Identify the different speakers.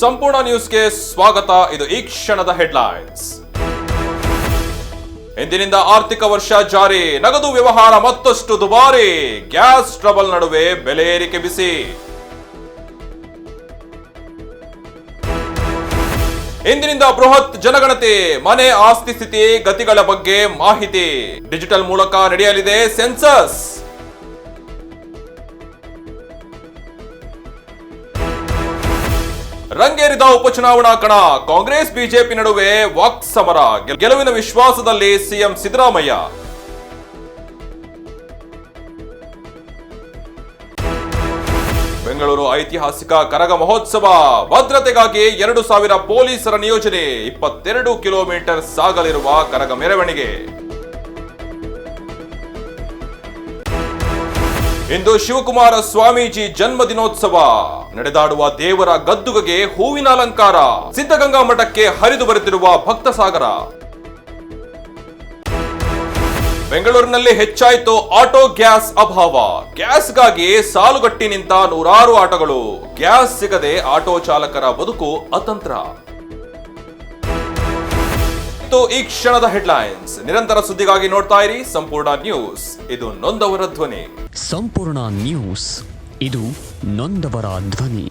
Speaker 1: ಸಂಪೂರ್ಣ ನ್ಯೂಸ್ಗೆ ಸ್ವಾಗತ. ಇದು ಈ ಕ್ಷಣದ ಹೆಡ್ಲೈನ್ಸ್. ಇಂದಿನಿಂದ ಆರ್ಥಿಕ ವರ್ಷ ಜಾರಿ, ನಗದು ವ್ಯವಹಾರ ಮತ್ತಷ್ಟು ದುಬಾರಿ, ಗ್ಯಾಸ್ ಟ್ರಬಲ್ ನಡುವೆ ಬೆಲೆ ಏರಿಕೆ ಬಿಸಿ. ಇಂದಿನಿಂದ ಬೃಹತ್ ಜನಗಣತಿ, ಮನೆ ಆಸ್ತಿ ಸ್ಥಿತಿ ಗತಿಗಳ ಬಗ್ಗೆ ಮಾಹಿತಿ, ಡಿಜಿಟಲ್ ಮೂಲಕ ನಡೆಯಲಿದೆ ಸೆನ್ಸಸ್. ರಂಗೇರಿದ ಉಪಚುನಾವಣಾ ಕಣ, ಕಾಂಗ್ರೆಸ್ ಬಿಜೆಪಿ ನಡುವೆ ವಾಕ್ಸಮರ, ಗೆಲುವಿನ ವಿಶ್ವಾಸದಲ್ಲಿ ಸಿಎಂ ಸಿದ್ದರಾಮಯ್ಯ. ಬೆಂಗಳೂರು ಐತಿಹಾಸಿಕ ಕರಗ ಮಹೋತ್ಸವ, ಭದ್ರತೆಗಾಗಿ 2000 ಪೊಲೀಸರ ನಿಯೋಜನೆ, 22 ಕಿಲೋಮೀಟರ್ ಸಾಗಲಿರುವ ಕರಗ ಮೆರವಣಿಗೆ. ಇಂದು ಶಿವಕುಮಾರ ಸ್ವಾಮೀಜಿ ಜನ್ಮದಿನೋತ್ಸವ, ನಡೆದಾಡುವ ದೇವರ ಗದ್ದುಗೆಗೆ ಹೂವಿನ ಅಲಂಕಾರ, ಸಿದ್ಧಗಂಗಾ ಮಠಕ್ಕೆ ಹರಿದು ಬರುತ್ತಿರುವ ಭಕ್ತ ಸಾಗರ. ಬೆಂಗಳೂರಿನಲ್ಲಿ ಹೆಚ್ಚಾಯಿತು ಆಟೋ ಗ್ಯಾಸ್ ಅಭಾವ, ಗ್ಯಾಸ್ಗಾಗಿ ಸಾಲುಗಟ್ಟಿ ನಿಂತ ನೂರಾರು ಆಟೋಗಳು, ಗ್ಯಾಸ್ ಸಿಗದೆ ಆಟೋ ಚಾಲಕರ ಬದುಕು ಅತಂತ್ರ. ಈ ಕ್ಷಣದ ಹೆಡ್ಲೈನ್ಸ್. ನಿರಂತರ ಸುದ್ದಿಗಾಗಿ ನೋಡ್ತಾ ಇರಿ ಸಂಪೂರ್ಣ ನ್ಯೂಸ್. ಇದು ನೊಂದವರ ಧ್ವನಿ.
Speaker 2: ಸಂಪೂರ್ಣ ನ್ಯೂಸ್, ಇದು ನೊಂದವರ ಧ್ವನಿ.